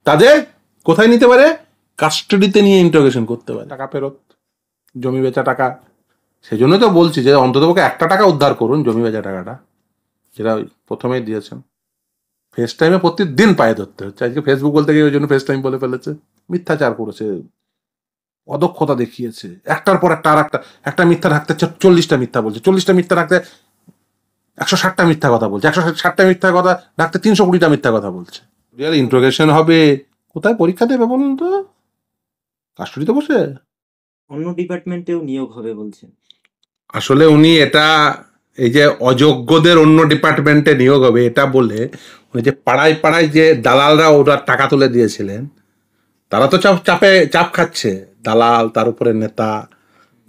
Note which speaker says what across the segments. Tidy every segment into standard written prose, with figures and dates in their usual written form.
Speaker 1: তাদের কোথায় নিতে পারে? কাস্টাডিতে নিয়ে ইন্টারোগেশন করতে পারে। টাকা ফেরত, জমি বেচা টাকা। সেই জন্য তো বলছি যে অন্ততপক্ষে 1 টাকা উদ্ধার করুন, জমি বেচা টাকাটা, যেটা প্রথমেই দিয়েছেন। ফেস টাইমে প্রতিদিন পায়ে ধরতে হচ্ছে। আজকে ফেসবুক বলতে গিয়ে ওই জন্য ফেস টাইম বলে ফেলেছে। মিথ্যাচার করেছে, অদক্ষতা দেখিয়েছে, একটার পর একটা আর একটা মিথ্যা রাখতে 40টা মিথ্যা বলছে, 40টা মিথ্যা রাখতে 160টা মিথ্যা কথা বলছে, 160টা মিথ্যা কথা রাখতে 320টা মিথ্যা কথা বলছে। রিয়েল ইন্টারোগেশন হবে কোথায়? পরীক্ষা দেবে বলুন তো? কাস্টডিতে বসে?
Speaker 2: অন্য ডিপার্টমেন্টেও নিয়োগ হবে বলছেন।
Speaker 1: আসলে উনি এটা, এই যে অযোগ্যদের অন্য ডিপার্টমেন্টে নিয়োগ হবে এটা বলে, উনি যে পাড়ায় পাড়ায় যে দালালরা ওরা টাকা তুলে দিয়েছিলেন, তারা তো চাপ খাচ্ছে। দালাল, তার উপরে নেতা,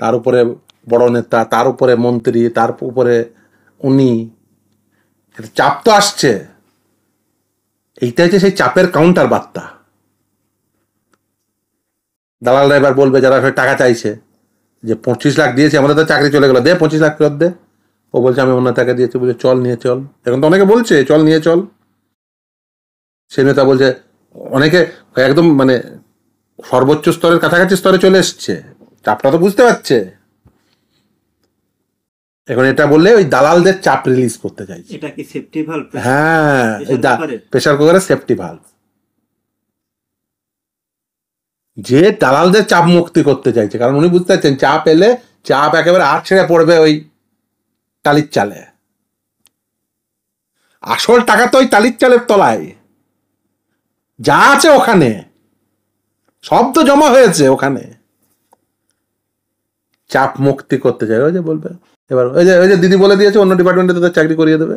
Speaker 1: তার উপরে বড় নেতা, তার উপরে মন্ত্রী, তার উপরে উনি, চাপ তো আসছে। এইটাই যে সেই চাপের কাউন্টার বার্তা। দালালরা এবার বলবে যারা টাকা চাইছে যে 25 লাখ দিয়েছে, আমাদের তো চাকরি চলে গেল, দে 25 লাখ ফেরত দে। ও বলছে আমি অন্য টাকা দিয়েছি, বলছে চল নিয়ে চল। এখন তো অনেকে বলছে চল নিয়ে চল। সে নেতা বলছে, অনেকে একদম মানে সর্বোচ্চ স্তরের কাছাকাছি স্তরে চলে এসছে, চাপটা তো বুঝতে পারছে। এখন এটা বললে ওই দালালদের চাপ রিলিজ করতে চাইছে।
Speaker 2: এটা কি সেফটি ভালভ?
Speaker 1: হ্যাঁ, প্রেসার কুকারের সেফটি ভালভ। যে দালালদের চাপ মুক্তি করতে চাইছে, কারণ উনি বুঝতে পারছেন চাপ এলে চাপ একেবারে আট ছেড়ে পড়বে ওই টালির চালে। আসল টাকা তো ওই টালির চালের তলায় যা আছে, ওখানে সব তো জমা হয়েছে। ওখানে চাপ মুক্তি করতে চাই। ওই যে বলবে এবার ওই যে দিদি বলে দিয়েছে অন্য ডিপার্টমেন্টে তাদের চাকরি করিয়ে দেবে।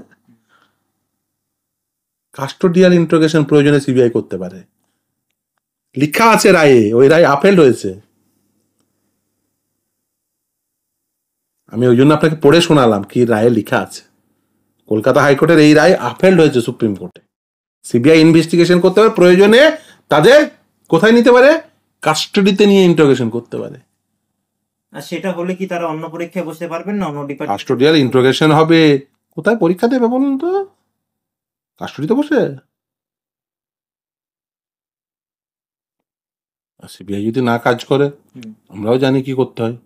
Speaker 1: কাস্টোডিয়াল ইন্টারোগেশন প্রয়োজনে সিবিআই করতে পারে, লেখা আছে রায়ে। ওই রায় আপেল হয়েছে। আমি ওই জন্য আপনাকে পড়ে শোনালাম কি রায়ে লেখা আছে। কলকাতা হাইকোর্টের এই রায় আপেল হয়েছে সুপ্রিম কোর্টে। সিবিআই ইনভেস্টিগেশন করতে পারে, প্রয়োজনে তাদের কোথায় নিতে পারে? কাস্টাডিতে নিয়ে ইন্টারোগেশন করতে পারে।
Speaker 2: আর সেটা হলে কি তারা অন্য পরীক্ষায় বসতে পারবেন না? অন্য ডিপার্টমেন্ট
Speaker 1: কাস্টোডিয়াল ইন্টারোগেশন হবে কোথায়? পরীক্ষা দেবে বলুন তো? কাস্টডিতে বসে? সিবিআই যদি না কাজ করে, আমরাও জানি কি করতে হয়।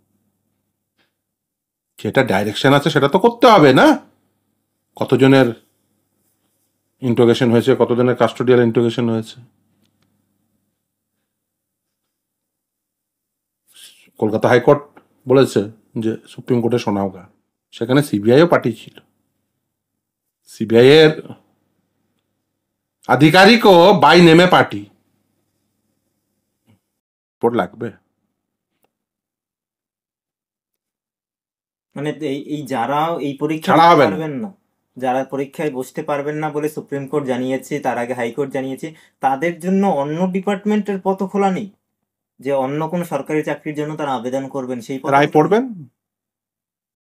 Speaker 1: যেটা ডাইরেকশন আছে সেটা তো করতে হবে না? কতজনের ইন্টারোগেশন হয়েছে, কতজনের কাস্টোডিয়াল ইন্টারোগেশন হয়েছে। কলকাতা হাইকোর্ট বলেছে যে সুপ্রিম কোর্টে শোনাওগা, সেখানে সিবিআইও পাঠিয়েছিল। সিবিআই এর আধিকারিকও বাই নেমে পার্টি। রিপোর্ট লাগবে।
Speaker 2: মানে এই যারা এই পরীক্ষা
Speaker 1: ছাড়া হবে
Speaker 2: পারবেন না, যারা পরীক্ষায় বসতে পারবেন না বলে সুপ্রিম কোর্ট জানিয়েছে, তার আগে হাইকোর্ট জানিয়েছে, তাদের জন্য অন্য ডিপার্টমেন্টের পথ খোলা নেই যে অন্য কোনো সরকারি চাকরির জন্য তারা আবেদন করবেন? সেই
Speaker 1: রায় পড়বেন,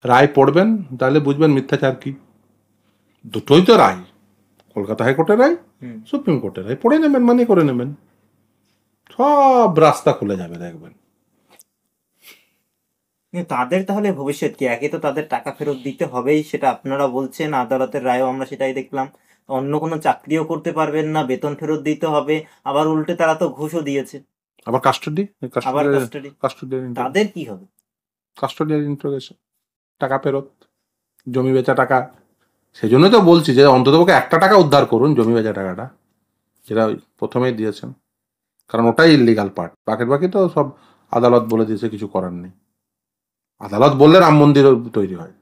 Speaker 1: রায় পড়বেন, তাহলে বুঝবেন মিথ্যাচার কি। দুটোই তো রায়, কলকাতা হাইকোর্টের রায়, সুপ্রিম কোর্টের রায়। পড়ে নেবেন, মানে করে নেবেন, সব রাস্তা খুলে যাবে দেখবেন।
Speaker 2: তাদের তাহলে ভবিষ্যৎ কি? একে তো তাদের টাকা ফেরত দিতে হবেই, সেটা আপনারা বলছেন, আদালতের রায়ও আমরা সেটাই দেখলাম। অন্য কোনো চাকরিও করতে পারবেন না, বেতন ফেরত দিতে হবে, আবার উল্টে তারা তো ঘুষও দিয়েছে।
Speaker 1: আবার কাস্টডি,
Speaker 2: আবার কাস্টডি, তাদের কি হবে?
Speaker 1: কাস্টোডিয়াল ইন্টারোগেশন, টাকা ফেরত, জমি বেচা টাকা। সেই জন্য তো বলছি যে অন্ততপক্ষে 1 টাকা উদ্ধার করুন, জমি বেচা টাকাটা, যেটা প্রথমেই দিয়েছেন। কারণ ওটাই ইলিগাল পার্ট। বাকি তো সব আদালত বলে দিয়েছে, কিছু করার নেই। আদালত বললে রাম মন্দিরও তৈরি হয়।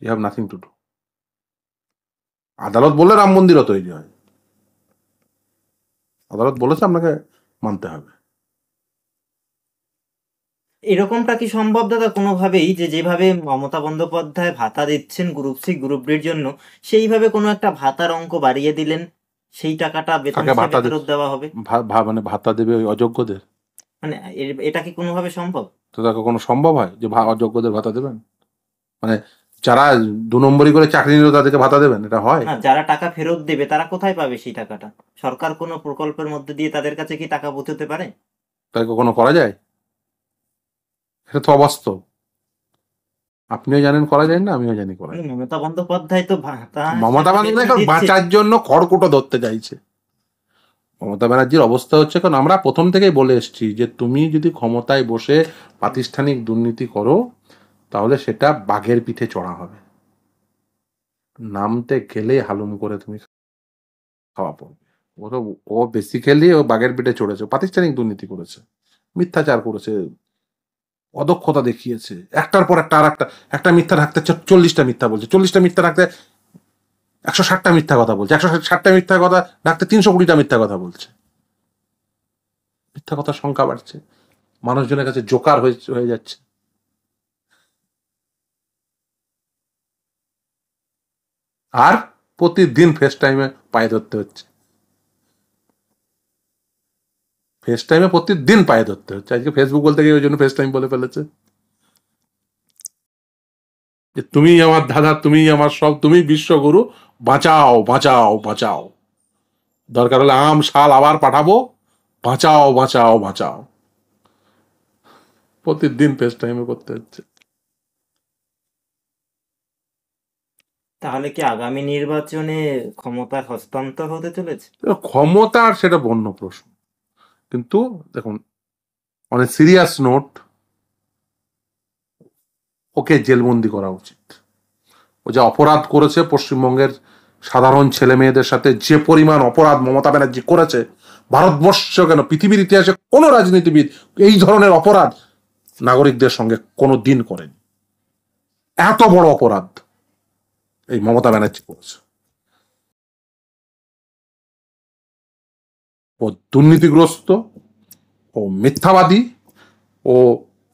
Speaker 1: You have nothing to do. আদালত বললে রাম মন্দিরও তৈরি হয়। আদালত বলেছে, আপনাকে মানতে হবে।
Speaker 2: এরকমটা কি সম্ভব দাদা কোনোভাবেই, যে যেভাবে মমতা বন্দ্যোপাধ্যায় ভাতা দিচ্ছেন গ্রুপ সি গ্রুপ ডির জন্য, সেইভাবে কোনো একটা ভাতার অঙ্ক বাড়িয়ে দিলেন, সেই টাকাটা বেতন হিসেবে ফেরত দেওয়া হবে?
Speaker 1: মানে ভাতা দেবে ওই অযোগ্যদের?
Speaker 2: মানে এটা কি কোনোভাবে সম্ভব?
Speaker 1: তো তাকে কোনো সম্ভব হয় যে অযোগ্যদের ভাতা দেবেন? মানে যারা 2 নম্বরই করে চাকরি নিল তাদেরকে ভাতা দেবেন? এটা হয়
Speaker 2: না, যারা টাকা ফেরত দেবে তারা কোথায় পাবে সেই টাকাটা? সরকার কোনো প্রকল্পের মধ্যে দিয়ে তাদের কাছে কি টাকা পৌঁছতে পারে?
Speaker 1: তাই কখনো করা যায়? এটা তো অবাস্তব। আপনিও জানেন করা যায় না, আমিও জানি করা যায়।
Speaker 2: মমতা বন্দ্যোপাধ্যায় তো
Speaker 1: মমতা বন্দ্যোপাধ্যায় বাঁচার জন্য খড়কুটো ধরতে চাইছে। মমতা ব্যানার্জির অবস্থা হচ্ছে, কারণ আমরা প্রথম থেকেই বলে এসেছি যে তুমি যদি ক্ষমতায় বসে প্রাতিষ্ঠানিক দুর্নীতি করো তাহলে সেটা বাঘের পিঠে চড়া হবে, নামতে গেলে হালুম করে তুমি খাওয়া পড়বে। ও বেসিক্যালি ও বাঘের পিঠে চড়েছে, প্রাতিষ্ঠানিক দুর্নীতি করেছে, মিথ্যাচার করেছে, অদক্ষতা দেখিয়েছে, একটার পর একটা আর একটা মিথ্যা রাখতে 40টা মিথ্যা বলছে, 40টা মিথ্যা রাখতে 160টা মিথ্যা কথা বলছে, 160টা মিথ্যা কথা রাখতে 320টা মিথ্যা কথা বলছে। মিথ্যা কথার সংখ্যা বাড়ছে, মানুষজনের কাছে জোকার হয়ে যাচ্ছে। আর প্রতিদিন ফেস টাইমে পায়ে ধরতে হচ্ছে, ফেস টাইমে প্রতিদিন পায়ে ধরতে হচ্ছে। আজকে ফেসবুক বলতে গিয়ে ওই জন্য ফেস টাইম বলে ফেলেছে, যে তুমি আমার দাদা, তুমি আমার সব, তুমি বিশ্বগুরু, বাঁচাও বাঁচাও বাঁচাও, দরকার হলে আম শাল আবার পাঠাবো, বাঁচাও বাঁচাও বাঁচাও, প্রতিদিন ফেস টাইমে করতে হচ্ছে।
Speaker 2: তাহলে কি আগামী নির্বাচনে ক্ষমতার হস্তান্তর হতে চলেছে?
Speaker 1: ক্ষমতার সেটা বন্য প্রশ্ন, কিন্তু দেখুন অনেক সিরিয়াস নোট, ওকে জেলবন্দি করা উচিত। ও যা অপরাধ করেছে পশ্চিমবঙ্গের সাধারণ ছেলে মেয়েদের সাথে, যে পরিমাণ অপরাধ মমতা ব্যানার্জি করেছে, ভারতবর্ষ কেন পৃথিবীর ইতিহাসে কোনো রাজনীতিবিদ এই ধরনের অপরাধ নাগরিকদের সঙ্গে কোনো দিন করেনি। এত বড় অপরাধ এই মমতা ব্যানার্জি করেছে। ও দুর্নীতিগ্রস্ত, ও মিথ্যাবাদী, ও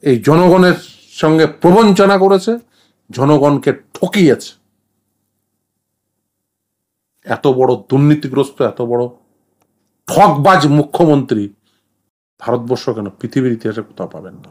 Speaker 1: এই জনগণের সঙ্গে প্রবঞ্চনা করেছে, জনগণকে ঠকিয়েছে। এত বড় দুর্নীতিগ্রস্ত, এত বড় ঠকবাজ মুখ্যমন্ত্রী ভারতবর্ষ কেন পৃথিবীর ইতিহাসে কোথাও পাবেন না।